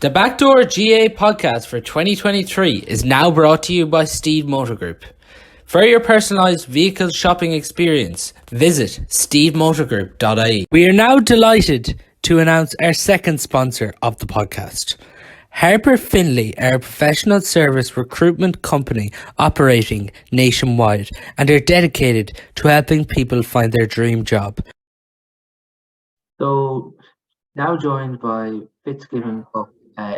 The Backdoor GAA Podcast for 2023 is now brought to you by Steede Motor Group. For your personalised vehicle shopping experience, visit steedemotorgroup.ie. We are now delighted to announce our second sponsor of the podcast. Harper Finlay are a professional service recruitment company operating nationwide and are dedicated to helping people find their dream job. So, now joined by Fitzgibbon Cup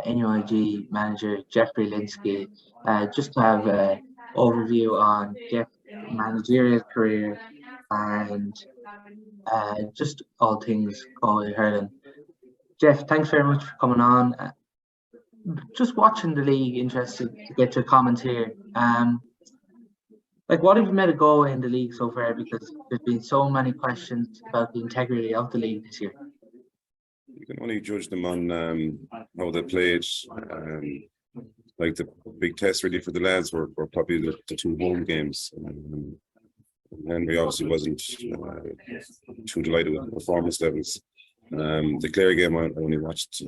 NUIG manager Jeffrey Lynskey, just to have an overview on Jeff's managerial career and just all things Galway hurling. Jeff, thanks very much for coming on. Just watching the league, interested to get your comments here. What have you made of Galway in the league so far? Because there's been so many questions about the integrity of the league this year. You can only judge them on how they played. Like the big test really for the lads were probably the two home games. Henry obviously wasn't too delighted with performance levels. The Clare game I only watched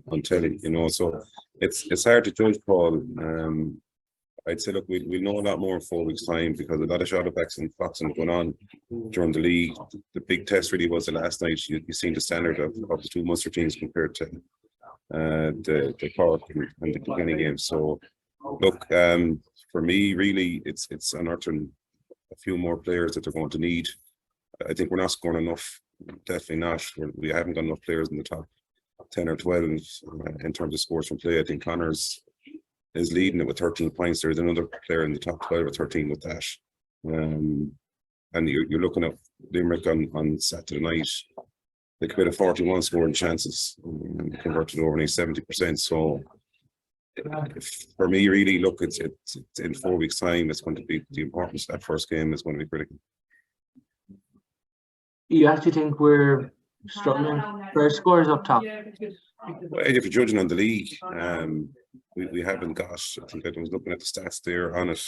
on telly, so it's hard to judge, Paul. I'd say, look, we'll know a lot more in 4 weeks' time because a lot of shadow backs and boxing going on during the league. The big test really was the last night. You've seen the standard of the two Munster teams compared to the Cork and the Kilkenny game. So, look, for me, really, it's unearthing a few more players that they're going to need. I think we're not scoring enough. Definitely not. We haven't got enough players in the top 10 or 12 in terms of scores from play. I think Connors is leading it with 13 points. There's another player in the top 12 with 13 with that. And you're looking at Limerick on Saturday night. They committed 41 scoring chances and converted over 70%. So for me, really, look, it's in 4 weeks' time. It's going to be the importance of that first game is going to be critical. You actually think we're struggling for scores up top? Well, if you're judging on the league, we haven't got. I think I was looking at the stats there on it.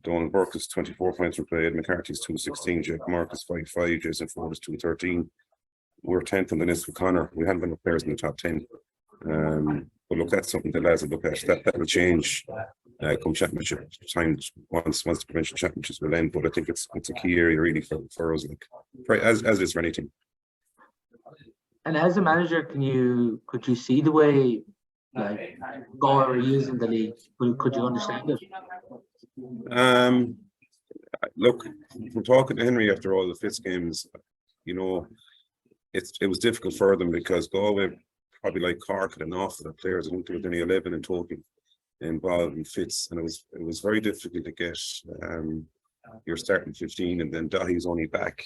Donald Burke is 24 points for play. Ed McCarthy's 216. Jack Marcus 5-5. Jason Ford is 213. We're 10th on the list with Connor. We haven't been up players in the top 10. But look, that's something the lads will look at. That will change come championship time once the provincial championships will end. But I think it's a key area really for us, as it is for any team. And as a manager, could you see the way Galway are using the league? Could you understand it? Look, from talking to Henry after all the Fitz games, it was difficult for them because Galway, probably like Cork, had an awful lot of players. I think there were only 11 in total involved in Fitz, and it was very difficult to get your starting 15, and then Dahi's only back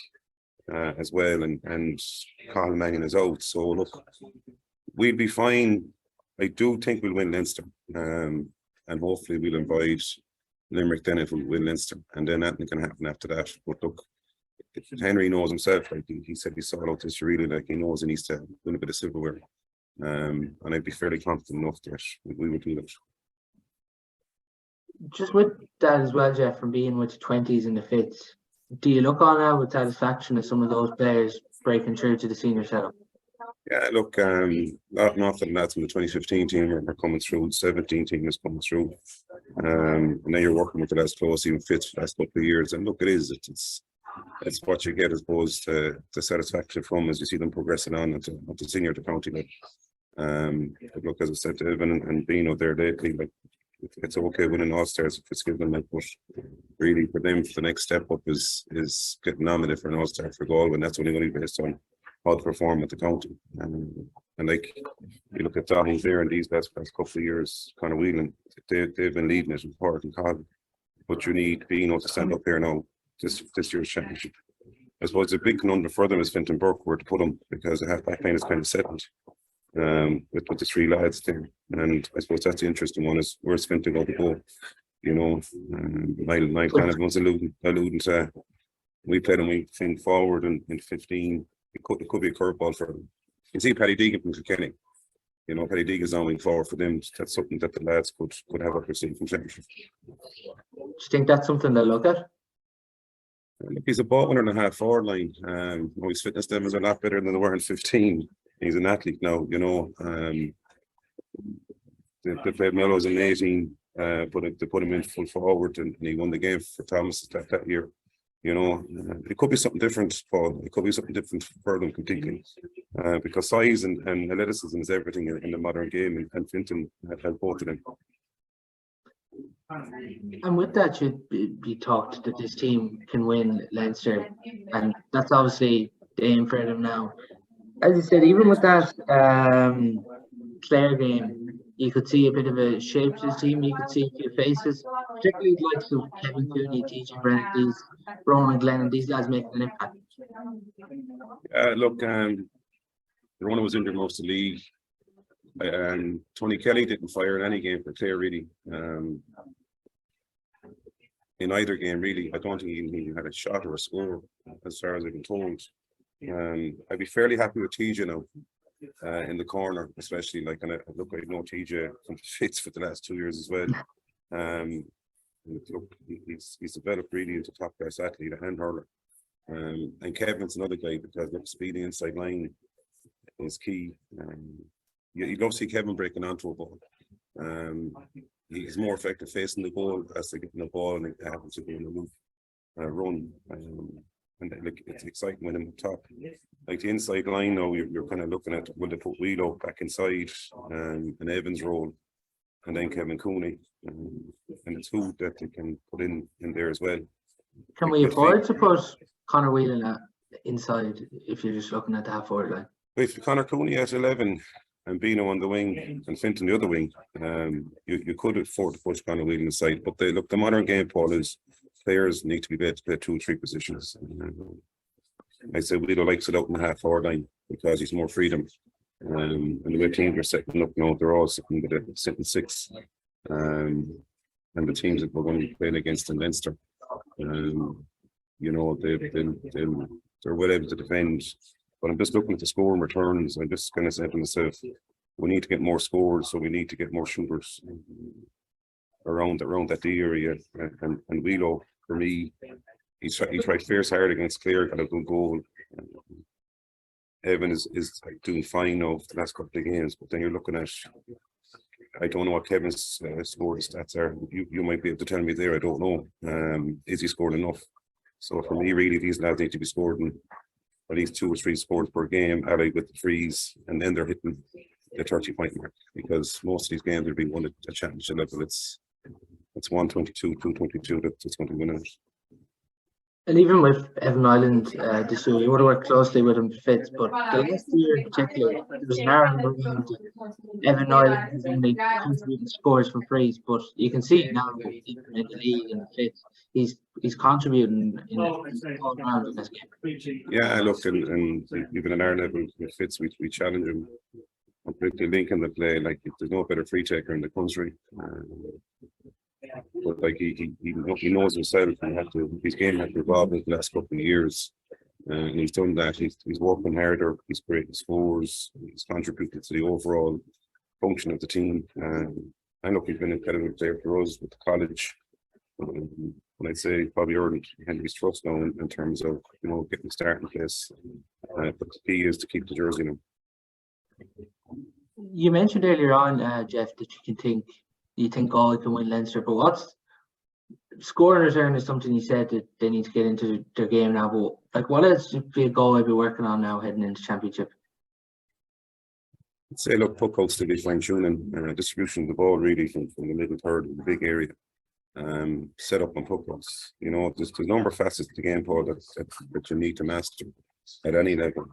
as well, and Colin Mannion is out. So look, we'll be fine. I do think we'll win Leinster, and hopefully we'll avoid Limerick then if we win Leinster, and then nothing can happen after that. But look, Henry knows himself. He said he saw out this really. He knows he needs to win a bit of silverware, and I'd be fairly confident enough that we would do that. Just with that as well, Jeff, from being with the 20s and the Fits, do you look on now with satisfaction at some of those players breaking through to the senior setup? Yeah, look, not that lads from the 2015 team are coming through, the 17 team is coming through. And now you're working with the last close, even Fits for the last couple of years. And look, it's what you get as opposed to the satisfaction from as you see them progressing on at the senior to county level. But look, as I said to Evan and Bean out there lately, it's okay winning All-Stars if it's given but really for them, the next step up is getting nominated for an All-Star for Galway, and that's only going to be based on how to perform at the county. And you look at Dahi there in these last couple of years, Conor Whelan, they've been leading it in Cork and Colin. But you need Beano to stand up here now this year's championship. I suppose the big conundrum for them is Fintan Burke where to put him, because the half-back line is kind of settled with the three lads there. And I suppose that's the interesting one, is where's Fintan going to go? Niall kind of was alluding to, we played him, we think forward in 15. It could be a curveball for them. You can see Paddy Deegan from Kilkenny. Paddy Deegan's on wing forward for them. That's something that the lads could have up their sleeve from championship. Do you think that's something they'll look at? He's a ball 1.5 forward line. His fitness levels are a lot better than they were in 15. He's an athlete now, they played Mellows in 18, but they put him in full forward, and he won the game for Thomas that year. It could be something different, Paul. It could be something different for them completely, because size and athleticism is everything in the modern game, and Fintan had both of them. And with that, should be talked that this team can win Leinster, and that's obviously the aim for them now. As you said, even with that Clare game, you could see a bit of a shape to this team. You could see a few faces, particularly the likes of Kevin Cooney, TJ Brennan, Ronan Glennon, these guys making an impact. Look, Ronan was injured most of the league. Tony Kelly didn't fire in any game for Clare, really. In either game, really. I don't think he had a shot or a score, as far as I've been told. I'd be fairly happy with TJ now in the corner, especially. Like, and I know TJ from the Fits for the last 2 years as well. Look, he's developed really into top class athlete, a hand hurler. And Kevin's another guy, because look, speedy inside line is key. You don't see Kevin breaking onto a ball. He's more effective facing the goal as they get in the ball and it happens to be in a move, run. And like, it's exciting when I'm up top. Like the inside line now, you're kind of looking at, will they put Wheelo back inside, and Evans' role, and then Kevin Cooney, and it's who that they can put in there as well. Can we afford to put Conor Whelan inside if you're just looking at the half forward line? With Conor Cooney at 11 and Bino on the wing and Fintan the other wing, you could afford to push Conor Whelan inside. But the modern game, Paul, is players need to be able to play 2 or 3 positions. I say Wheelo likes it out in the half forward line because he's more freedom. And the way teams are setting up now, they're all sitting with a sitting 6. And the teams that we're going to be playing against in Leinster, they're well able to defend. But I'm just looking at the score and returns. I'm just kind of saying to myself, we need to get more scores, so we need to get more shooters around that D area. And Wheelo, for me, he tried fierce hard against Clare, got a good goal. Evan is like doing fine now for the last couple of games, but then you're looking at, I don't know what Kevin's score stats are. You might be able to tell me there. I don't know. Is he scored enough? So for me, really, these lads need to be scoring at least 2 or 3 scores per game, allied with the frees, and then they're hitting the 30-point mark, because most of these games will be won at a championship level. It's 122, 222 that's going to win it. And even with Evan Ireland this year, you would have worked closely with him to Fitz, but the last year in particular, there was an Aaron around Evan Ireland has only contributed scores from frees, but you can see now in the league and Fitz, he's contributing in all round in this game. Yeah, look, and even in our level with Fitz, we challenge him on particularly linking the play. Like, there's no better free taker in the country. But like he knows himself, and his game had evolved in the last couple of years, and he's done that. He's working harder. He's creating scores. He's contributed to the overall function of the team. And look, he's been an incredible player for us with the college. And I'd say probably earned Henry's trust now in terms of getting starting place. But the key is to keep the jersey now. You mentioned earlier on, Jeff, that you think Galway can win Leinster, but what's scoring return is something you said that they need to get into their game now. But like, what else should Galway be working on now heading into championship? I'd say, look, puck outs to be fine tuning, distribution of the ball really from the middle third in the big area. Set up on puck outs. There's a number of facets to the game, Paul, that you need to master at any level.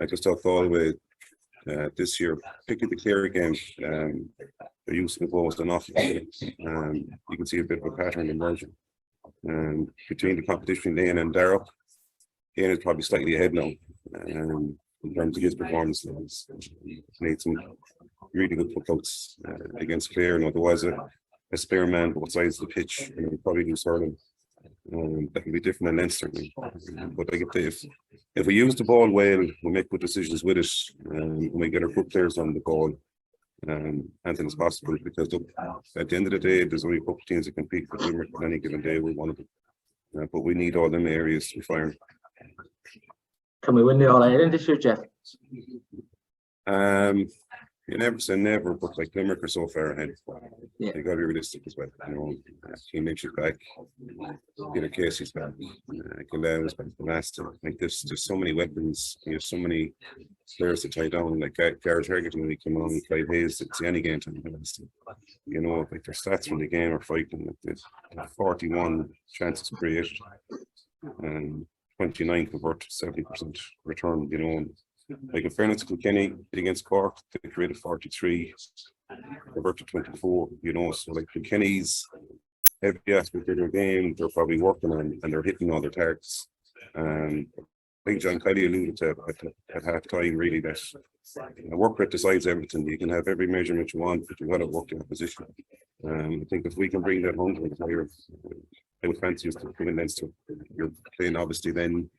I just thought Galway this year, particularly the Clare game, their use of the ball was enough. You can see a bit of a pattern emerging. Between the competition, Lane and Darragh, Lane is probably slightly ahead now in terms of his performance. He's made some really good putouts against Clare. There was a spare man both sides of the pitch, and probably do hurling. That can be different in Leinster. But like, if we use the ball well, we make good decisions with it, and we get our good players on the ball, anything is possible. Because look, at the end of the day, there's only a couple of teams that compete for Limerick on any given day. We're one of them, but we need all them areas to fire. Can we win the All-Ireland this year, Jeff? You never say never, but like Limerick are so far ahead. Yeah. You got to be realistic as well. You know, Team Lynch's back, Peter Casey's back, Galway's back the last time. Like there's so many weapons. You have so many players to tie down. Like Gareth Harrington when he came on, Clive Hayes, it's any game time. You know, like their stats from the game are fighting. Like there's 41 chances created and 29 convert, 70% return. You know. Like in fairness to Kilkenny against Cork, they created 43, converted 24, you know, so like Kilkenny's every aspect of their game, they're probably working on and they're hitting all their targets. I think John Kelly alluded to at half time really that work rate decides everything. You can have every measurement you want, but you've got to work in a position. I think if we can bring that home to the player, I would fancy us to come in Leinster. You're playing obviously then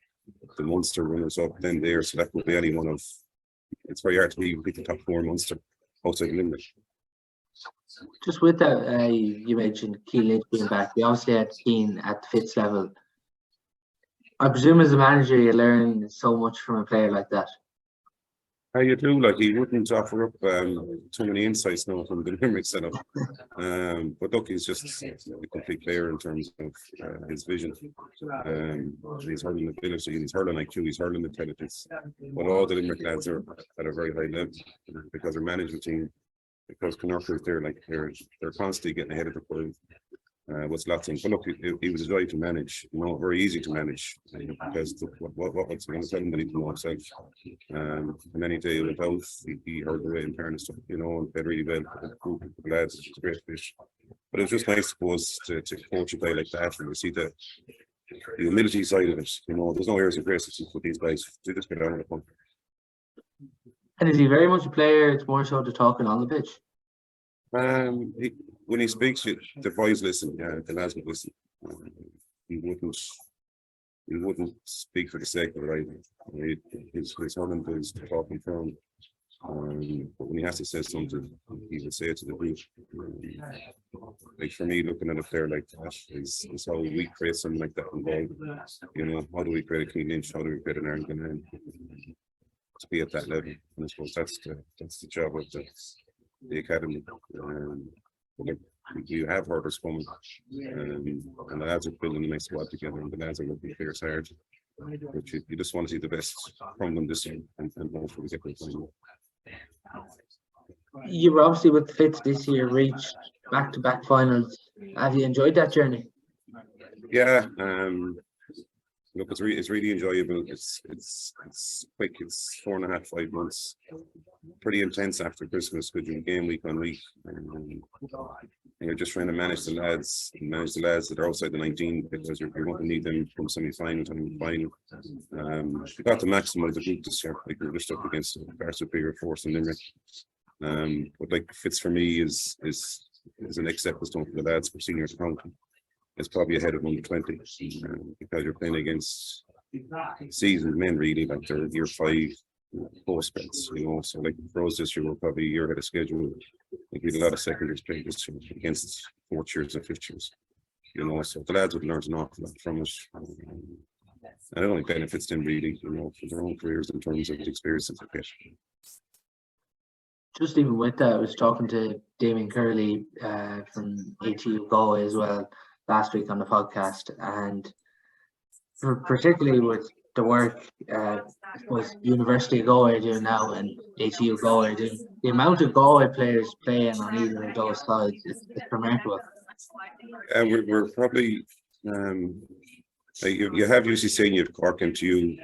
the Munster runners up then there, so that could be any one of. It's very hard to be the top four Munster outside of Limerick. Just with that, you mentioned Keane Lynch being back. We obviously had Keane at the Fitz level. I presume as a manager, you learn so much from a player like that. How you do? Like he wouldn't offer up too many insights now from the Limerick setup. But look, he's just a complete player in terms of his vision. His hurling ability, his hurling IQ, his hurling intelligence. But all the Limerick lads are at a very high level because their management team, because Connacht there, like they're constantly getting ahead of the curve. What's lots of things. But look, he was a joy to manage, you know, very easy to manage because what's going to tell him that he can know himself. And any day he went out, he heard the way in fairness, you know, and played really well for the group of lads. It was a great fish. But it was just nice, I suppose, to coach a guy like that and to see the humility side of it. You know, there's no airs of grace with these guys. They just get out of the fun. And is he very much a player? It's more so the talking on the pitch. When he speaks, the boys listen. Yeah, the lads would listen. He wouldn't speak for the sake of it either. His hurling is talking firm. But when he has to say something, he would say it to the group. Like for me, looking at a player like that is how we create something like that in Galway. You know, how do we create a Keane Lynch? How do we create an Aaron Glenn to be at that level? And I suppose that's the job of the academy. You have hurdles coming, and the lads are building a nice squad together, and the lads are working players hard. But you just want to see the best from them this year, and hopefully get them final. You were obviously with the Fitz this year, reached back-to-back finals. Have you enjoyed that journey? Yeah, look, it's really enjoyable. It's quick. It's 4.5, 5 months. Pretty intense after Christmas, good game week on week. And you're just trying to manage the lads that are outside the 19 because you're going to need them from semi-final to final. We got to maximise the group this year. Like we're just up against a far superior force in Limerick. But like Fitz for me is the next step is for the lads for senior county. It's probably ahead of under 20 because you're playing against seasoned men really, like they're year 5 post bets, you know. So like for us this year we're probably a year ahead of schedule. Like we had a lot of secondaries playing this year against 4th years and 5th years, you know. So the lads would learn an awful lot from us. And it only benefits them really, you know, for their own careers in terms of the experiences they get. Just even with that, I was talking to Damien Curley from ATU Galway as well last week on the podcast, and particularly with the work I suppose University of Galway are doing now and ATU Galway are doing, the amount of Galway players playing on either of those sides is remarkable. We're probably you have usually saying you have Cork MTU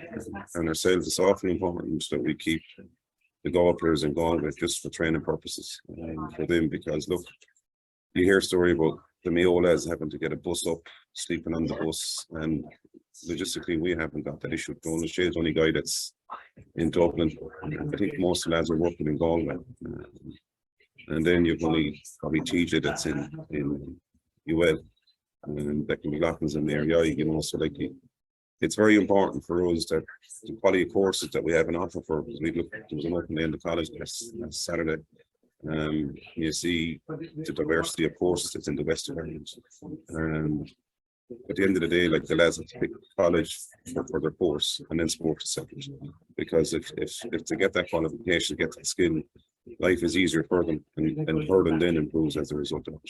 and ourselves. It's awfully important that we keep the Galway players in Galway just for training purposes for them, because look, you hear a story about the Mayo lads having to get a bus up, sleeping on the bus, and logistically we haven't got that issue. Donald Shea's the only guy that's in Dublin. I think most of the lads are working in Galway, and then you've only probably TJ that's in UL, and that can be Loughlin's in there, you know. So like it's very important for us that the quality of courses that we have an offer for. We look, there was an open day in the college last Saturday. You see the diversity of courses that's in the West of Ireland. At the end of the day, like the lads have to pick college for their course and then sport is separate. Because if to get that qualification, get that skill, life is easier for them, and hurling then improves as a result of it.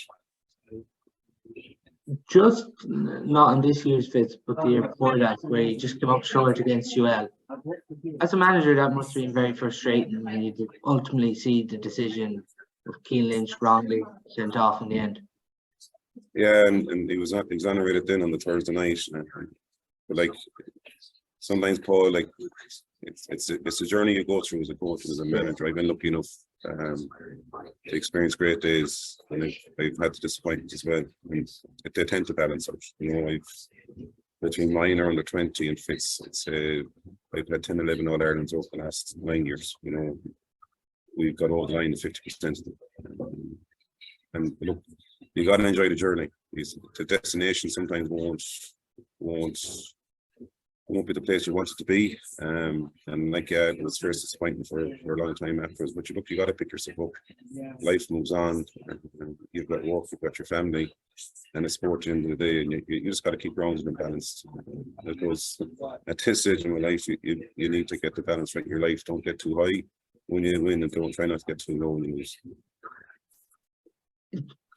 Just not in this year's Fitz, but the year before that, where you just came up short against UL. As a manager, that must have been very frustrating when you did ultimately see the decision of Cian Lynch wrongly sent off in the end. Yeah, and he was not exonerated then on the Thursday night. But like sometimes, Paul, like it's a journey you go through as a coach and as a manager. I've been lucky enough to experience great days, and I've had disappointments as well. And they tend to balance out. You know, between minor under 20 and Fitz, I've had 10, 11 All Irelands over the last 9 years. You know, we've got over the line to 50% of them. And look, you got to enjoy the journey. The destination sometimes won't be the place you want it to be. And like, it was first disappointment for a long time afterwards. But you got to pick yourself up. Life moves on. And you've got work, you've got your family, and a sport at the end of the day. And you just got to keep grounded and balanced. Because at this stage in my life, you need to get the balance right in your life. Don't get too high when you win, and don't try not to get too low when you lose.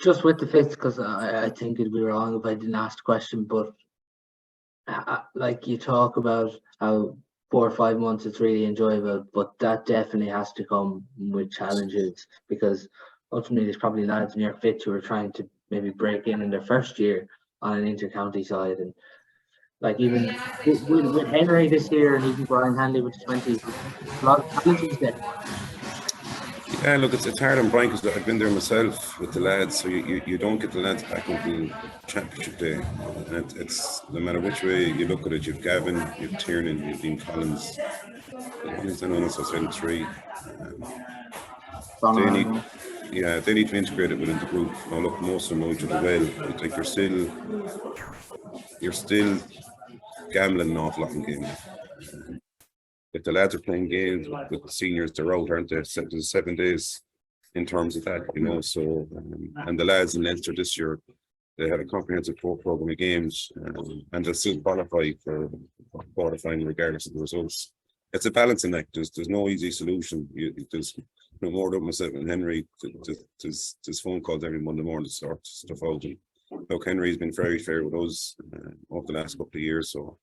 Just with the Fitz, because I think it'd be wrong if I didn't ask the question, but like you talk about how 4 or 5 months it's really enjoyable, but that definitely has to come with challenges, because ultimately there's probably lads in your Fitz who are trying to maybe break in their first year on an inter-county side, and like even with Henry this year, and even Brian Hanley with the 20s, a lot of challenges there. Yeah, look, it's hard on Brian, because I've been there myself with the lads, so you don't get the lads back until championship day. And it's no matter which way you look at it, you've Gavin, you've Tiernan, you've Dean Collins, anyone else that's in 3. They need to integrate it within the group. Now look, most of them know each other well, but like you're still gambling an awful lot in games. If the lads are playing games with the seniors, they're out, aren't they? There's 7 days in terms of that, you know. So, and the lads in Leinster this year, they had a comprehensive program of games, and they'll still qualify for quarterfinal regardless of the results. It's a balancing act. There's no easy solution. There's no more than myself and Henry. There's phone calls every Monday morning to sort stuff out. And look, Henry's been very fair with us over the last couple of years, so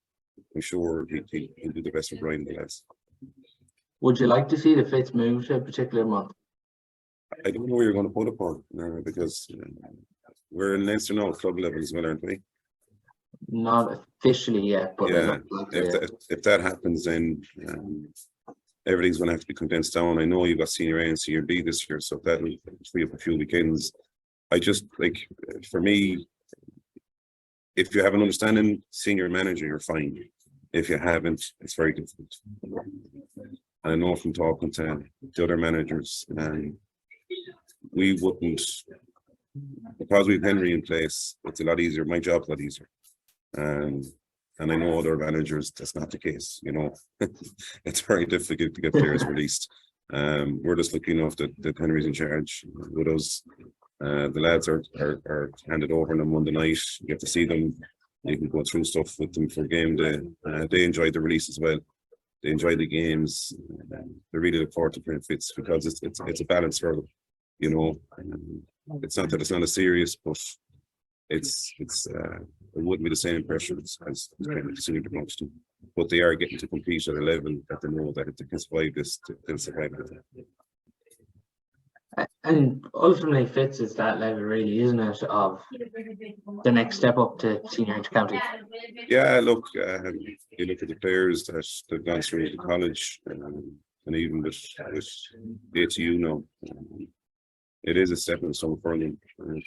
I'm sure he'll do the best for Brian and the lads. Would you like to see the Fitz move to a particular month? I don't know where you're going to put it on, because we're in Leinster now at club level as well, aren't we? Not officially yet, but yeah. If that happens, then everything's going to have to be condensed down. I know you've got senior A and senior B this year, so that'll free up a few weekends. I just, like, for me, if you have an understanding senior manager, you're fine. If you haven't, it's very difficult. I know from talking to the other managers, and we wouldn't, because we've Henry in place, it's a lot easier. My job's a lot easier. And I know other managers, that's not the case, you know. It's very difficult to get players released. We're just lucky enough that Henry's in charge with us. The lads are handed over on a Monday night. You get to see them. You can go through stuff with them for game day. They enjoy the release as well. They enjoy the games. They really look forward to playing Fitz, because it's a balance for them. You know, it's not that it's not a serious, but it wouldn't be the same pressure as playing with the senior promotion. But they are getting to compete at a level that they know that if they can survive this, they'll survive it. And ultimately, Fitz is that level, really, isn't it, of the next step up to senior inter-county? Yeah, look, you look at the players that have gone through the college, and even with ATU now, it is a stepping stone for them.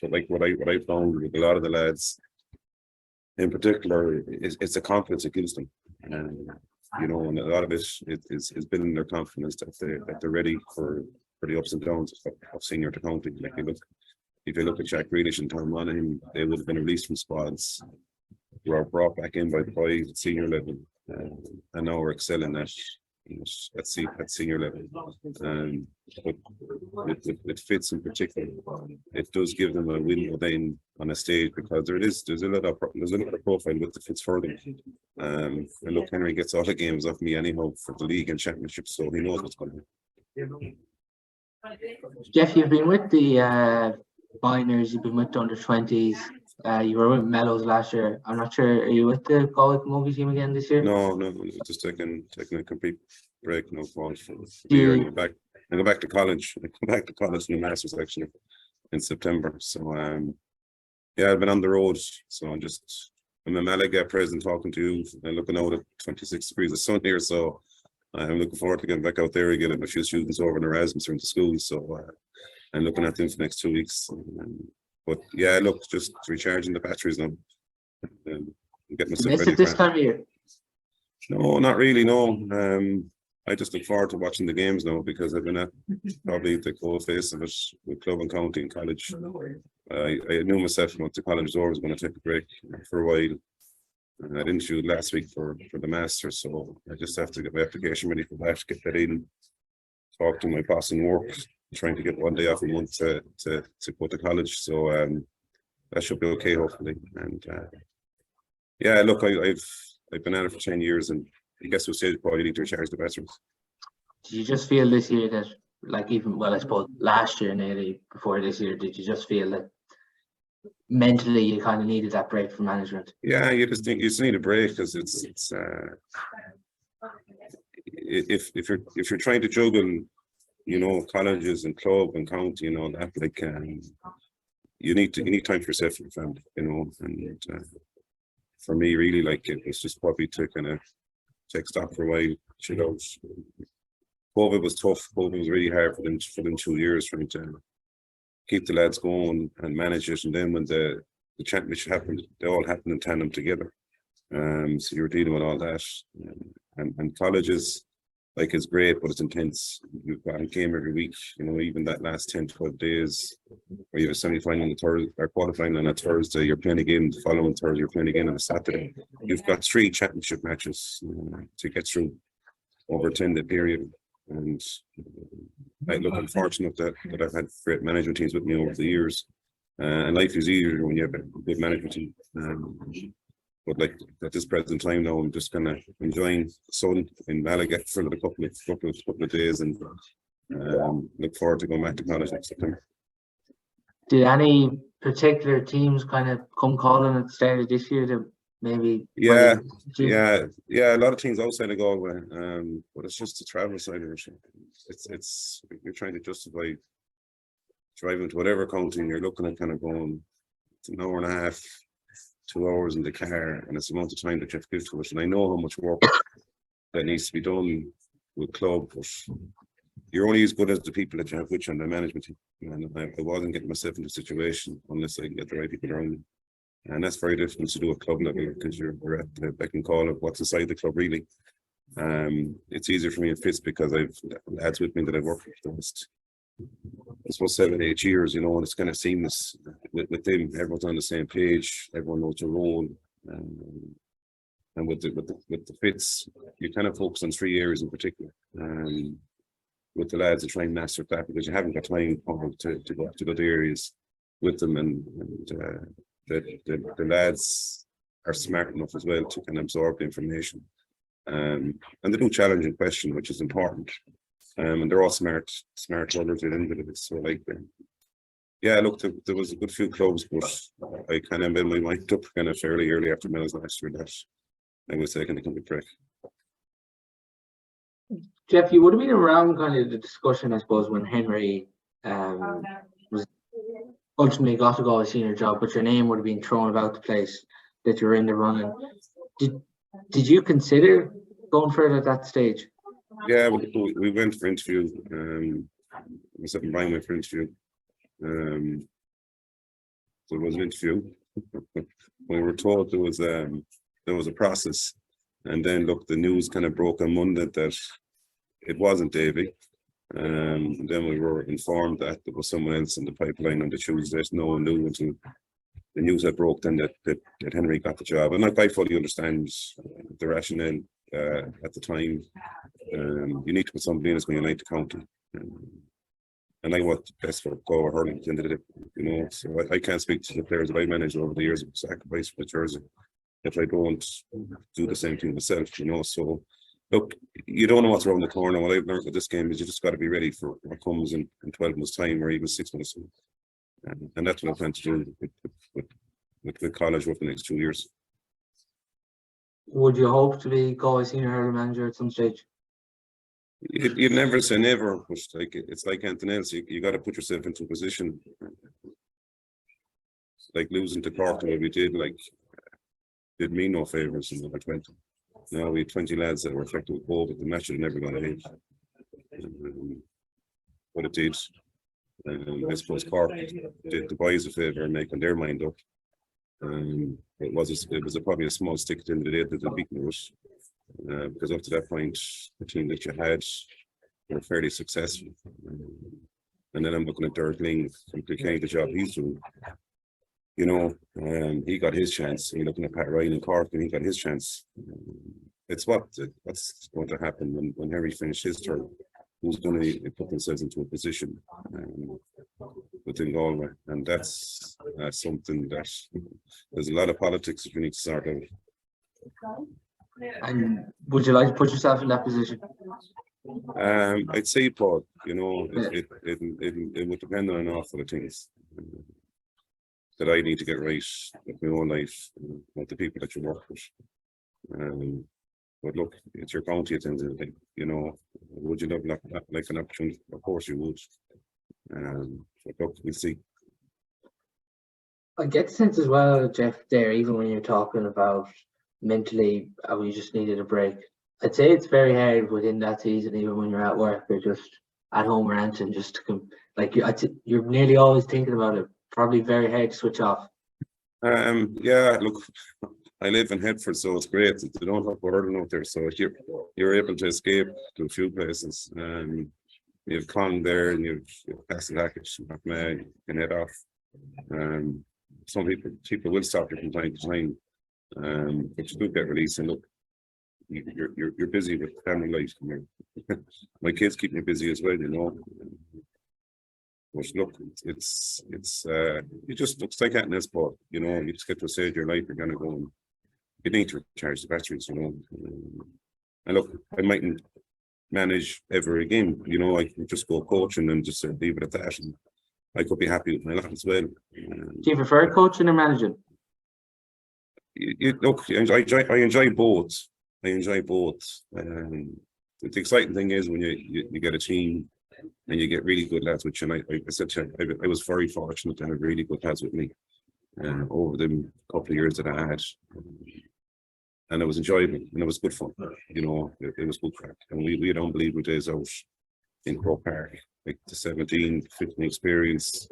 But like what I found with a lot of the lads, in particular, it's the confidence it gives them. You know, and a lot of it is building their confidence that they're ready for the ups and downs of senior to county. Like if you look at Jack Grealish and Tom Monaghan, they would have been released from squads, were brought back in by Pride at senior level, and now we're excelling at senior level. But it Fitz in particular. It does give them a window then on a stage, because there's a lot of profile with the Fitz for them. And look, Henry gets all the games off me anyhow for the league and championship, so he knows what's going on. Jeff, you've been with the minors, you've been with the under-20s. You were with Mellows last year. I'm not sure, are you with the Galway Camogie team again this year? No, just taking a complete break, no fault for the Do year. you- I go back to college. I go back to college in the Masters actually in September. So yeah, I've been on the road. So I'm in Malaga present talking to you and looking out at 26 degrees of sun here. So I'm looking forward to getting back out there again. A few students over in Erasmus are into school. So I'm looking at them for the next 2 weeks. But yeah, look, just recharging the batteries now. And getting Do you myself miss ready it this for time of year? No, not really, no. I just look forward to watching the games now because I've been at probably the cold face of it with club and county and college. I knew myself once the college was over, I was going to take a break for a while. And I didn't shoot last week for the Masters, so I just have to get my application ready for that, get that in, talk to my boss in work, trying to get 1 day off a month to go to college. So that should be okay, hopefully. And yeah, look, I've been at it for 10 years, and I guess we'll say probably need to recharge the batteries. Did you just feel this year that, like, even, well, I suppose last year, nearly before this year, did you just feel that mentally you kind of needed that break from management? Yeah, you just need a break because it's if you're trying to juggle, colleges and club and county and all that, like you need time for yourself and your family, and for me, really, like, it was just probably to kind of take stock for a while, chill out. COVID was tough. COVID was really hard for them 2 years, trying to keep the lads going and manage it. And then when the championship happened, they all happened in tandem together. So you were dealing with all that. And colleges, like, it's great, but it's intense. You've got a game every week, even that last 10, 12 days where you have a semi-final on the Thursday or quarterfinal on a Thursday, you're playing again the following Thursday, you're playing again on a Saturday. You've got 3 championship matches to get through over a 10-day period. And I'm fortunate that I've had great management teams with me over the years. And life is easier when you have a good management team. But like at this present time now, I'm just kind of enjoying the sun in Malaga for a couple of days, and look forward to going back to college next September. Did any particular teams kind of come calling at the start of this year to maybe? Yeah. A lot of teams outside of Galway, but it's just the travel side of it. It's you're trying to justify driving to whatever county, and you're looking at kind of going, it's an hour and a half, 2 hours in the car, and it's the amount of time that you have to give to it. And I know how much work that needs to be done with club, but you're only as good as the people that you have with you on the management team. And I wasn't getting myself into a situation unless I can get the right people around me. And that's very difficult to do at club level because you're at the beck and call of what's inside the club, really. It's easier for me at Fitz because I've lads with me that I've worked with the last, I suppose, 7, 8 years, and it's kind of seamless with them. Everyone's on the same page, everyone knows their role. And with the Fitz, you kind of focus on 3 areas in particular. With the lads, to try and master that because you haven't got time to go to other areas with them, and the lads are smart enough as well to kind of absorb the information. And they do challenge and question, which is important. And they're all smart runners at the end of it. So, like, yeah, look, there was a good few clubs, but I kind of made my mind up kind of fairly early after Mellows last year that I was taking a complete break. Jeff, you would have been around kind of the discussion, I suppose, when Henry was ultimately got to go a senior job, but your name would have been thrown about the place that you're in the running. Did you consider going for it at that stage? Yeah, we went for interview. Myself and Brian went for interview. There was an interview. We were told there was a process, and then look, the news kind of broke on Monday that it wasn't Davy. And then we were informed that there was someone else in the pipeline on the Tuesday. No one knew until the news had broke then that Henry got the job. And like, I fully understand the rationale at the time. You need to put somebody in that's going to unite the county. And I want the best for Galway hurling at the end of the day, So I can't speak to the players that I managed over the years of sacrifice for the jersey if I don't do the same thing myself, So look, you don't know what's around the corner. What I've learned with this game is you just got to be ready for what comes in 12 months' time or even 6 months' time. And that's what I plan to do with college over the next 2 years. Would you hope to be Galway senior hurling manager at some stage? You'd never say never, but it's like anything else. You got to put yourself into a position. Like losing to Cork the way we did, did me no favours in number 20. Now we had 20 lads that were affected with COVID. The match had never gone ahead. But it did. I suppose Cork did the boys a favour and making their mind up. It was probably a small stick at the end of the day that they beat us. Because up to that point, the team that you had were fairly successful. And then I'm looking at Derek Ling, complicating the job he's doing. You know, he got his chance. You're looking at Pat Ryan in Cork, and he got his chance. It's what's going to happen when Harry finished his term. Who's going to put themselves into a position within Galway, and that's something that there's a lot of politics that we need to sort out. And would you like to put yourself in that position? I'd say, Paul, you know, it would depend on an awful lot of things that I need to get right with my own life, with the people that you work with. But look, it's your county at the end of the day, you know. Would you love like an opportunity? Of course you would. But look, we'll see. I get the sense as well, Jeff, there, even when you're talking about mentally, how you just needed a break. I'd say it's very hard within that season, even when you're at work or just at home or anything, just to you're nearly always thinking about it. Probably very hard to switch off. Yeah, look, I live in Headford, so it's great. They don't have hurling out there, so you're able to escape to a few places. You have Con there, and you have Castlehackett, you can head off. Some people will stop you from time to time, but you do get released. And look, you're busy with family life. My kids keep me busy as well, you know. But look, it's you just looks like that in sport, you know. You just get to a stage of your life, you're gonna go and you need to recharge the batteries, you know. And look, I mightn't manage ever again, you know. I can just go coaching and just leave it at that, and I could be happy with my life as well. Do you prefer coaching or managing? Look, I enjoy both. I enjoy both. The exciting thing is when you get a team and you get really good lads with you. And I said to you, I was very fortunate to have really good lads with me over the couple of years that I had. And it was enjoyable and it was good fun. You know, it was good crack. And we had unbelievable days out in Croke Park, like the 17, 15 experience,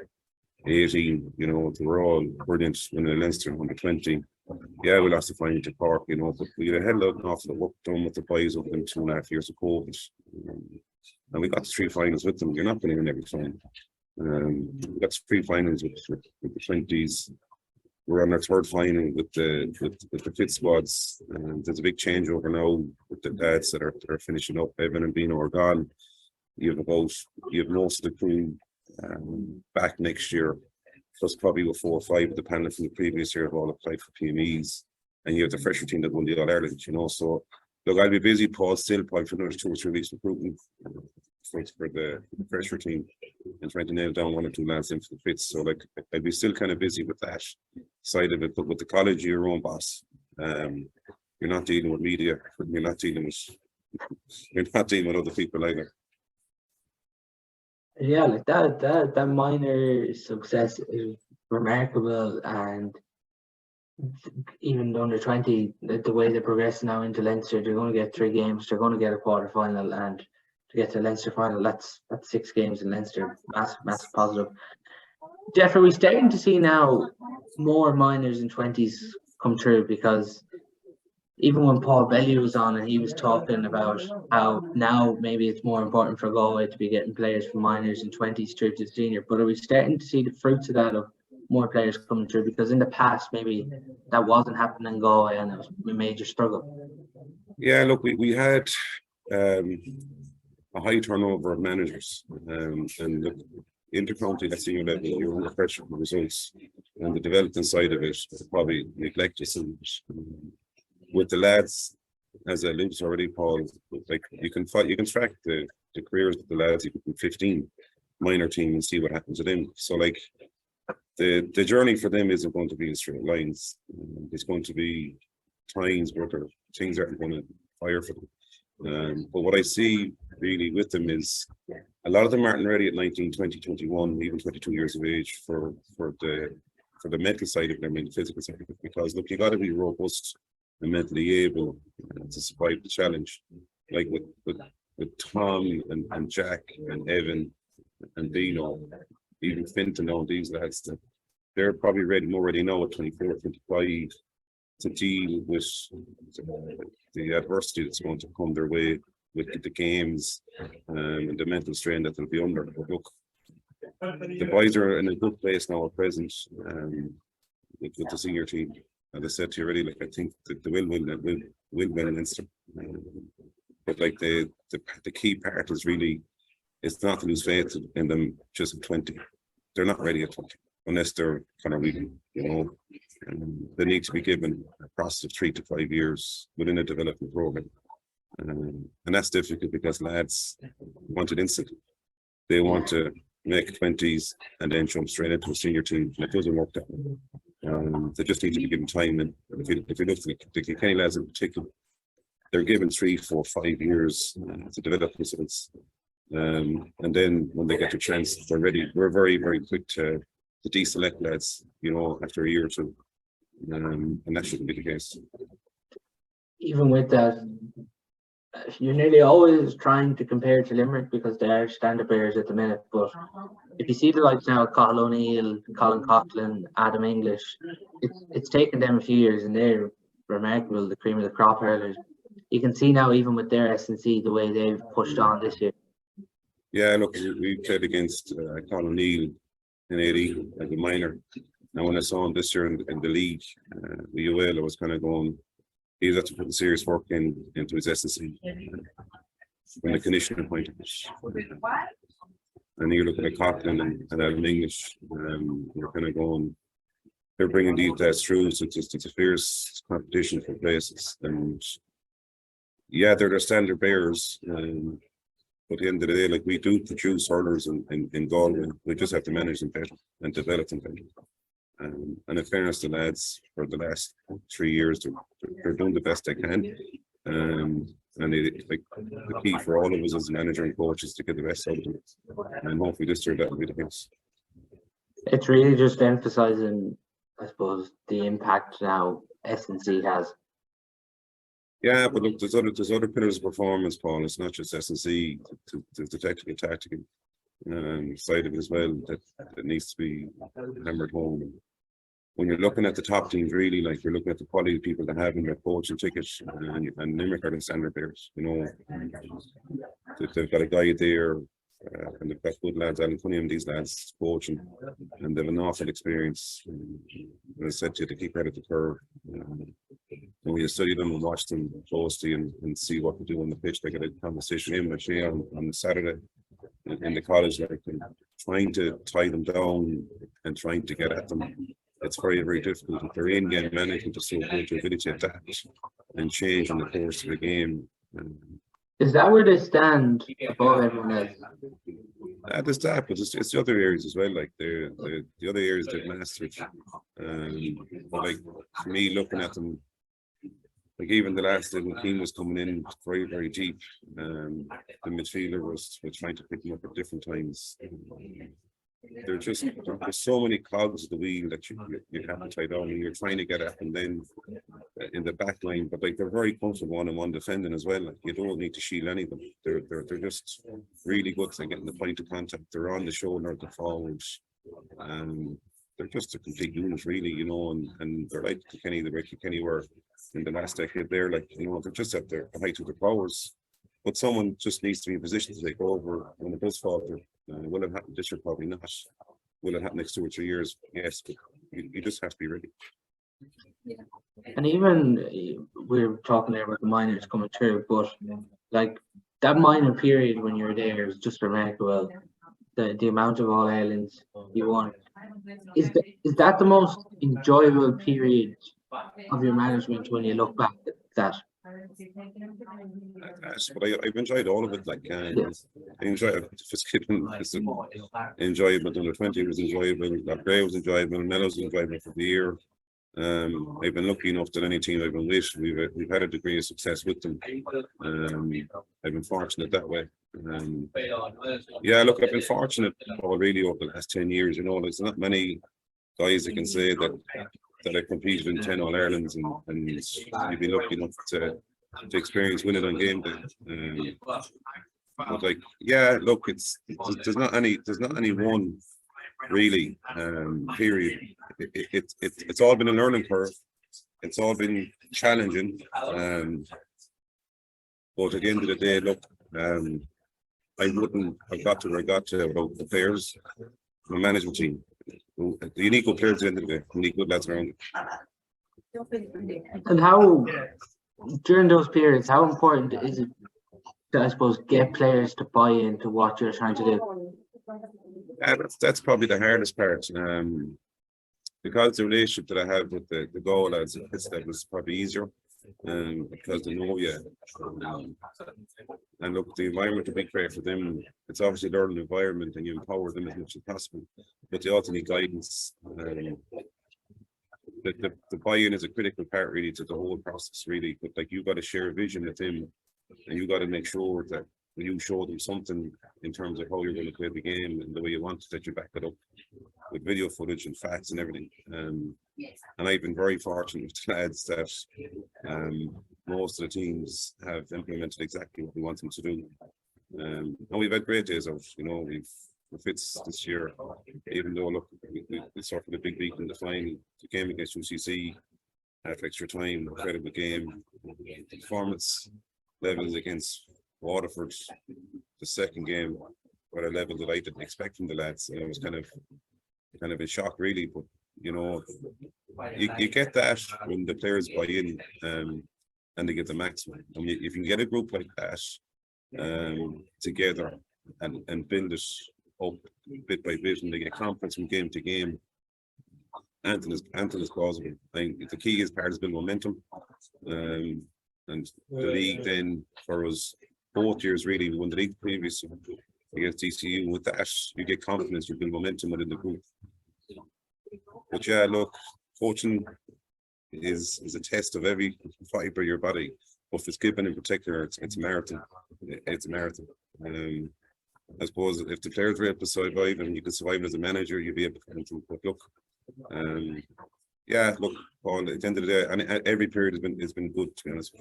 18, you know, they were all brilliant when the Leinster under 20. Yeah, we lost the final to Cork, you know, but we had an awful lot of work done with the boys over them 2.5 years of COVID. And we got to 3 finals with them. You're not going to win every final. We got to 3 finals with the 20s. We're on our 3rd final with the fit squads. There's a big changeover now with the lads that are finishing up. Evan and Bino are gone. You have most of the crew back next year. Plus probably with 4 or 5 of the panel from the previous year have all applied for PMEs. And you have the fresher team that won the All-Ireland, you know. So look, I'll be busy, Paul, still probably for another 2 or 3 weeks recruiting for the fresher team and trying to nail down 1 or 2 lads in for the fits. So like I'll be still kind of busy with that side of it. But with the college, you're your own boss. You're not dealing with media. You're not dealing with other people either. Yeah, like that minor success is remarkable, and even under 20, the way they progress now into Leinster, they're going to get 3 games. They're going to get a quarter final, and to get to the Leinster final, that's 6 games in Leinster. Massive positive. Jeff, are we starting to see now more minors and 20s come through? Because even when Paul Bellew was on and he was talking about how now maybe it's more important for Galway to be getting players from minors and 20s through to the senior, but are we starting to see the fruits of that, of more players coming through? Because in the past maybe that wasn't happening in Galway and it was a major struggle. Yeah, look, we had a high turnover of managers, and look, intercounty at senior level, you're under pressure for results, and the development side of it probably neglected some. With the lads as I alluded already, Paul, like you can track the careers of the lads even from 15 minor team and see what happens to them. So like the journey for them isn't going to be in straight lines. It's going to be times where things aren't going to fire for them. But what I see really with them is a lot of them aren't ready at 19, 20, 21, even 22 years of age for the mental side of them and the physical side of it. Because look, you got to be robust and mentally able to survive the challenge. Like with Tom and Jack and Evan and Dino, even Fintan, all these lads, they're probably more ready now at 24, 25 to deal with the adversity that's going to come their way with the games and the mental strain that they'll be under. But look, the boys are in a good place now at present with the senior team. As I said to you already, like I think that they will win Leinster. But like the key part is really, it's not to lose faith in them just at 20. They're not ready at 20 unless they're kind of really, they need to be given a process of 3 to 5 years within a development program. And that's difficult because lads want it instantly. They want to make 20s and then jump straight into a senior team, and it doesn't work that way. They just need to be given time. And if you look at the Kenny lads in particular, they're given 3, 4, 5 years to develop themselves. And then when they get a chance, they're ready. We're very, very quick to deselect lads, after a year or two. And that shouldn't be the case. Even with that, you're nearly always trying to compare to Limerick because they are standard bearers at the minute. But if you see the likes now, Cathal O'Neill, Colin Coughlin, Adam English, it's taken them a few years and they're remarkable, the cream of the crop hurlers. You can see now, even with their S&C, the way they've pushed on this year. Yeah, look, we played against Colin O'Neill in 80 as a minor. Now, when I saw him this year in the league, the UL, I was kind of going, he's had to put serious work into his S&C from the conditioning point of view. And you look at Coughlin and Adam English, you're kind of going, they're bringing these guys through, so it's a fierce competition for places. And yeah, they're the standard bearers. But at the end of the day, like we do produce hurlers in Galway, we just have to manage them better and develop them better. And in fairness to lads, for the last 3 years, they're doing the best they can. And the key for all of us as manager and coach is to get the best out of them. And hopefully this year that will be the case. It's really just emphasising, I suppose, the impact now S&C has. Yeah, but look, there's other pillars of performance, Paul. It's not just S&C, the technical, tactical side of it as well that needs to be hammered home. When you're looking at the top teams, really, like you're looking at the quality of people that have in their coaching tickets, and Limerick are the standard bearers. They've got a guy there, and they've got good lads. Alan Cunningham, these lads coaching, and they've an awful experience. As I said to you, to keep ahead of the curve. When you study them and watch them closely and see what they do on the pitch, they get a conversation in with me on Saturday in the college, like trying to tie them down and trying to get at them. It's very, very difficult. If they're in game management, to so good to ability to adapt and change in the course of the game. Is that where they stand above everyone else? There's that, but it's the other areas as well. Like the other areas they've mastered. But like for me, looking at them, like even the last day when Keane was coming in very, very deep, the midfielder was trying to pick them up at different times. There's so many cogs of the wheel that you have to tie down, and you're trying to get at them then in the back line. But like they're very comfortable one-on-one defending as well. Like you don't need to shield any of them. They're just really good at getting the point of contact. They're on the shoulder of the forwards. They're just a complete unit, really, and they're like the Ricky Kenny were in the last decade. They're like, they're just at the height of their powers. But someone just needs to be in position to take over when it does falter. Will it happen this year? Probably not. Will it happen next 2 or 3 years? Yes, but you just have to be ready. And even we're talking there about the minors coming through, but like that minor period when you're there is just remarkable. The amount of All Irelands you won. Is that the most enjoyable period of your management when you look back at that? But I've enjoyed all of it. Like I enjoyed it. Skipping, enjoyable. Under 20 was enjoyable. Galway was enjoyable. Mellows was enjoyable for the year. I've been lucky enough that any team I've been with, we've had a degree of success with them. I've been fortunate that way. Yeah, look, I've been fortunate already over the last 10 years. You know, there's not many guys that can say that I competed in 10 All Irelands and you've been lucky enough to experience winning on game day. But like, yeah, look, there's not any one really period. It's all been a learning curve. It's all been challenging. But at the end of the day, look, I wouldn't have got to where I got to without the players, the management team. You need good players at the end of the day. You need good lads around. And how, during those periods, how important is it to, I suppose, get players to buy into what you're trying to do? Yeah, that's probably the hardest part. Because the relationship that I have with the GAA lads, that was probably easier. Because they know you. And look, the environment will be great for them. It's obviously a learning environment and you empower them as much as possible. But they also need guidance. The buy-in is a critical part really to the whole process really. But like, you've got to share a vision with them and you've got to make sure that when you show them something in terms of how you're going to play the game and the way you want it, that you back it up with video footage and facts and everything. And I've been very fortunate with the lads that most of the teams have implemented exactly what we want them to do. And we've had great days of, you know, we've Fitz this year, even though look, we suffered a big beat in the final, the game against UCC, after extra time, incredible game. The performance levels against Waterford, the second game, were a level that I didn't expect from the lads. And I was kind of in shock really, but you know, you get that when the players buy in and they get the maximum. I mean, if you can get a group like that together and build it up bit by bit and they get confidence from game to game, anything is plausible. I think the key is part has been momentum. And the league then for us both years really, we won the league previously against DCU. With that, you get confidence, you build momentum within the group. But yeah, look, coaching is a test of every fibre of your body. But for skipping in particular, it's a marathon. It's a marathon. I suppose if the players were able to survive and you can survive as a manager, you'll be able to come. But look, yeah, look, Paul, at the end of the day, and every period has been good, to be honest.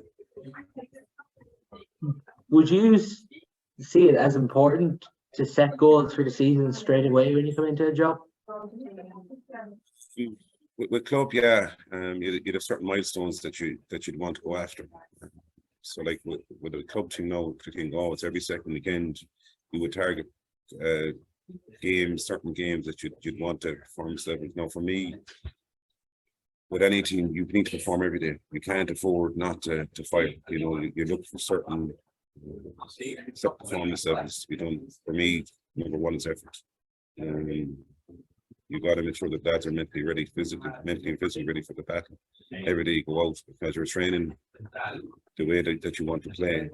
Would you see it as important to set goals for the season straight away when you come into a job? With club, yeah, you'd have certain milestones that you'd want to go after. So, like with a club team now, particularly in Galway, it's every second weekend you would target certain games that you'd want to perform levels. Now, for me, with any team, you need to perform every day. You can't afford not to fight. You know, you look for certain performance levels to be done. For me, number one is effort. You got to make sure that lads are mentally and physically ready for the battle. Every day you go out because you're training the way that you want to play.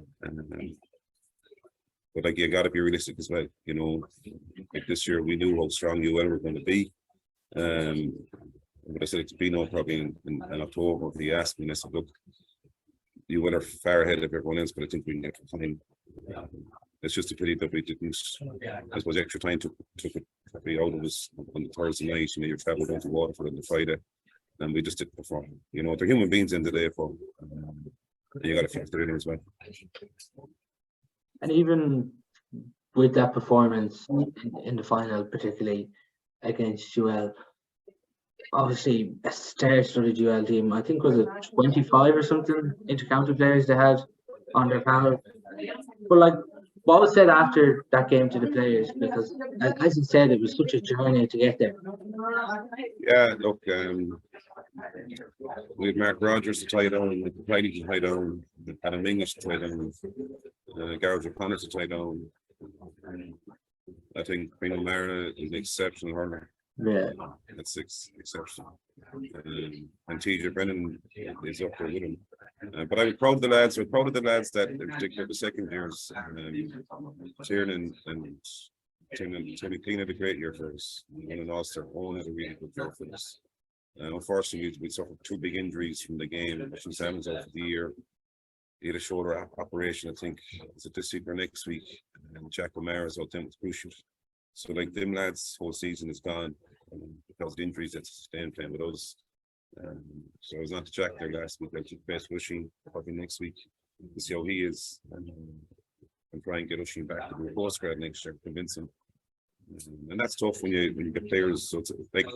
But like, you got to be realistic as well. You know, like this year we knew how strong UL were going to be. But I said it to Bino probably in October. He asked me, and I said, look, UL are far ahead of everyone else, but I think we can get time. It's just a pity that we didn't. I suppose extra time took it out of us on the Thursday night. You know, you travel down to Waterford on the Friday, and we just didn't perform. You know, they're human beings in the day, for you got to factor it in as well. And even with that performance in the final, particularly against UL, obviously a star-studded UL team. I think was it 25 or something inter-county players they had on their panel. But like, what was said after that game to the players? Because as you said, it was such a journey to get there. Yeah, look, we had Mark Rogers to tie down, with Pliny to tie down, Adam English to tie down, Gareth O'Connor to tie down. I think Pino Mara is an exceptional hurler. Yeah, that's exceptional. And TJ Brennan is up there with him. But I'm proud of the lads. I'm proud of the lads that, in particular, the second years, Tiernan and Timmy Clean had a great year for us. And Ulster Owen had a really good year for us. Unfortunately, we suffered 2 big injuries from the game. Salmon's out for the year. He had a shoulder operation, I think, is it this week or next week? And Jack O'Mara's out then with cruciate. So, like, them lads' whole season is gone because of the injuries that sustained playing with us. So I was not to Jack there last week. I'll keep best wishing probably next week to see how he is and try and get Oisin back to the postgrad next year, convince him. And that's tough when you get players. So it's like,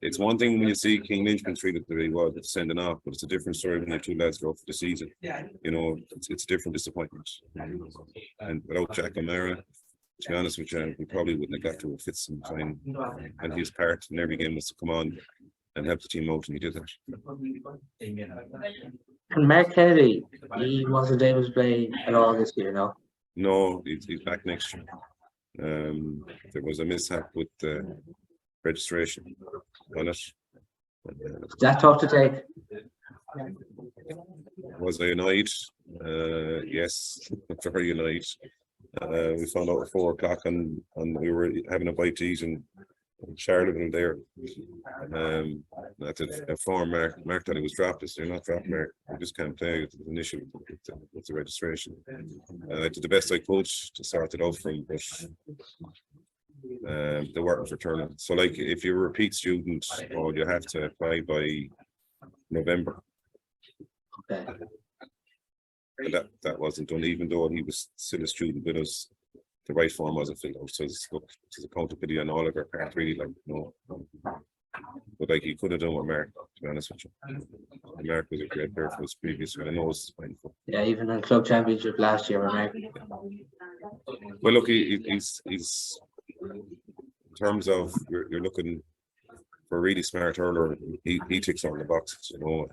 it's one thing when you see King Lynch been treated the way he was, it's sending off, but it's a different story when you have 2 lads go for the season. You know, it's a different disappointment. And without Jack O'Mara, to be honest with you, we probably wouldn't have got to a fit some time. And his part in every game was to come on and help the team out, and he did that. And Mark Kennedy, he wasn't able to play at all this year, no? No, he's back next year. There was a mishap with the registration on it. Is that tough to take? Was I annoyed? Yes, very annoyed. We found out at 4 o'clock and we were having a bite to eat in Charleville there. That's a form Mark that he was dropped. They're not dropped, Mark. We just can't play with an issue with the registration. I did the best I could to sort it out for him, but they weren't returning. So, like, if you're a repeat student, you have to apply by November. Okay. And that wasn't done, even though he was still a student with us. The right form wasn't filled out. So it's accountability on all of our part, really. Like, no, but like, he could have done with Mark, to be honest with you. And Mark was a great player for us previously. I know it's fine. Yeah, even in club championship last year, Mark. Well, look, he's in terms of you're looking for a really smart hurler. He ticks all the boxes, you know.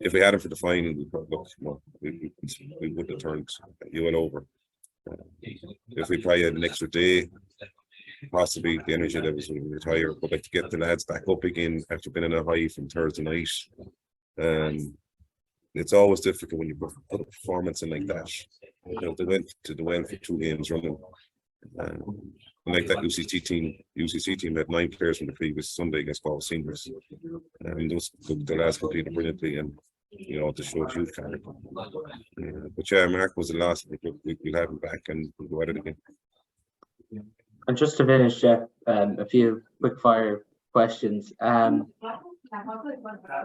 If we had him for the final, we probably we would have turned you all over. If we play an extra day, possibly the energy levels will retire. But like, to get the lads back up again after being in a high from Thursday night, it's always difficult when you put a performance in like that. You know, they went to the well for 2 games running. And like that UCC team had 9 players from the previous Sunday against Paul seniors. The lads completed brilliantly, and you know, to show youth character. But yeah, Mark was a loss. We'll have him back and we'll go at it again. And just to finish, Jeff, a few quick fire questions. From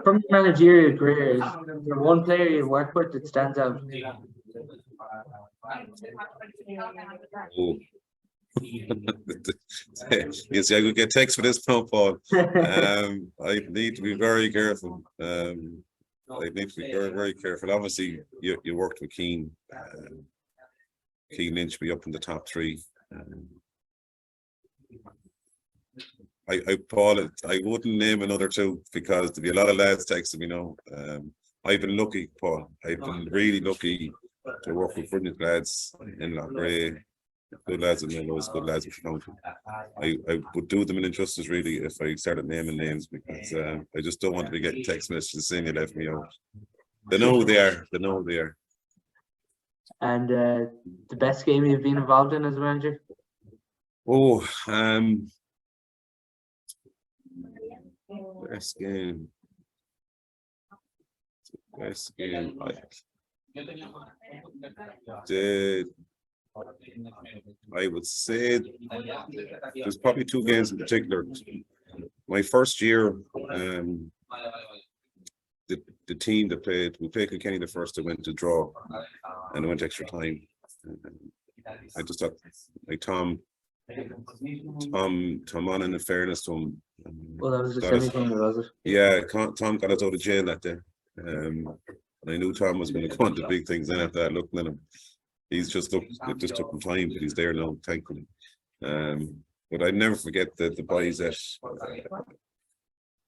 your managerial career, is there one player you work with that stands out? Oh. You see, I could get text for this now, Paul. I need to be very careful. I need to be very, very careful. Obviously, you worked with Keane Lynch, be up in the top 3. Paul, I wouldn't name another 2 because there'd be a lot of lads texting me now. I've been lucky, Paul. I've been really lucky to work with brilliant lads in Loughrea. Good lads in Melrose, good lads in County. I would do them an injustice, really, if I started naming names, because I just don't want to be getting text messages saying you left me out. They know who they are. They know who they are. And the best game you've been involved in as a manager? Oh, best game. Best game. I would say there's probably 2 games in particular. My first year, the team that we played Kilkenny the first, they went to draw and they went extra time. I just thought, like, Tom on, in fairness to him. Well, that was the semi-final, was it? Yeah, Tom got us out of jail that day. And I knew Tom was going to go on to big things. Then after that, looking at him, it just took him time, but he's there now, thankfully. But I never forget the boys that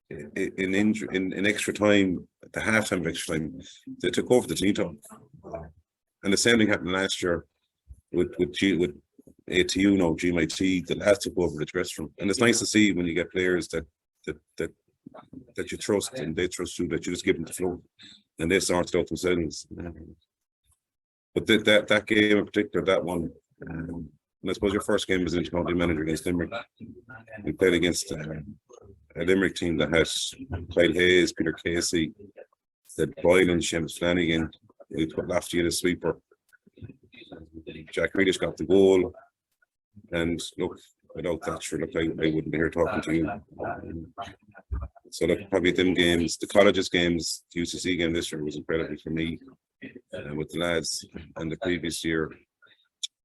in extra time, at the halftime of extra time, they took over the team talk. And the same thing happened last year with ATU, now GMIT, the lads took over the dressing room. And it's nice to see when you get players that you trust and they trust you, that you just give them the floor. and they sorted out themselves. But that game in particular, that one, and I suppose your first game was intercounty manager against Limerick. We played against a Limerick team that had Clyde Hayes, Peter Casey, Ed Boylan, Seamus Flanagan. We put Lafferty in a sweeper. Jack Grealish got the goal. And look, without that, sure, look, I wouldn't be here talking to you. So look, probably them games, the colleges games, the UCC game this year was incredible for me with the lads. And the previous year,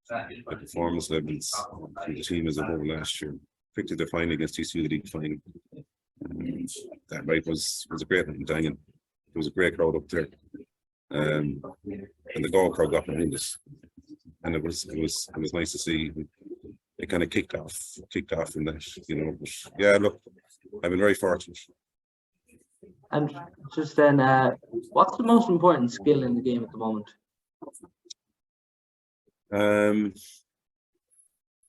the performance levels from the team as a whole last year, particularly the final against TCU, the league final. That night was a great night in Dangan. There was a great crowd up there, and the Galway crowd got behind us, and it was nice to see. It kind of kicked off in that, you know. But yeah, look, I've been very fortunate. And just then, what's the most important skill in the game at the moment?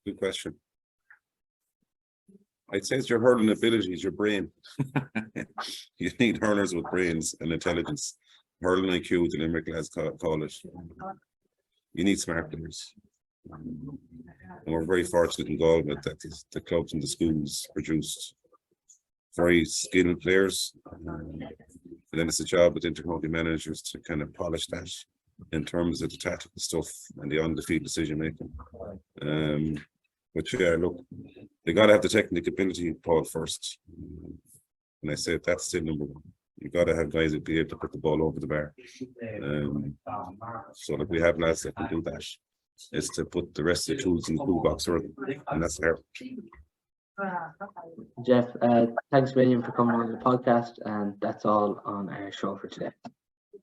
Good question. I'd say it's your hurling abilities, your brain. You need hurlers with brains and intelligence. Hurling IQ, the Limerick lads call it. You need smart players. And we're very fortunate in Galway that the clubs and the schools produced very skilled players. And then it's a job with intercounty managers to kind of polish that in terms of the tactical stuff and the on-the-field decision making. But yeah, look, they got to have the technical ability, Paul, first. And I said that's still number one. You got to have guys that be able to put the ball over the bar. So like we have lads that can do that. Is to put the rest of the tools in the toolbox early, and that's there. Jeff, thanks a million for coming on the podcast, and that's all on our show for today.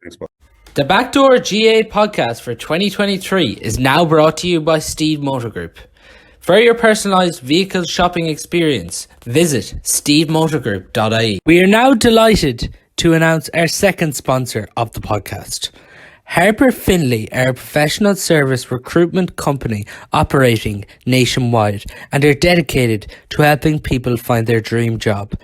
Thanks, Paul. The Backdoor GAA Podcast for 2023 is now brought to you by Steede Motor Group. For your personalised vehicle shopping experience, visit steedemotorgroup.ie. We are now delighted to announce our second sponsor of the podcast. Harper Finlay are a professional service recruitment company operating nationwide and are dedicated to helping people find their dream job.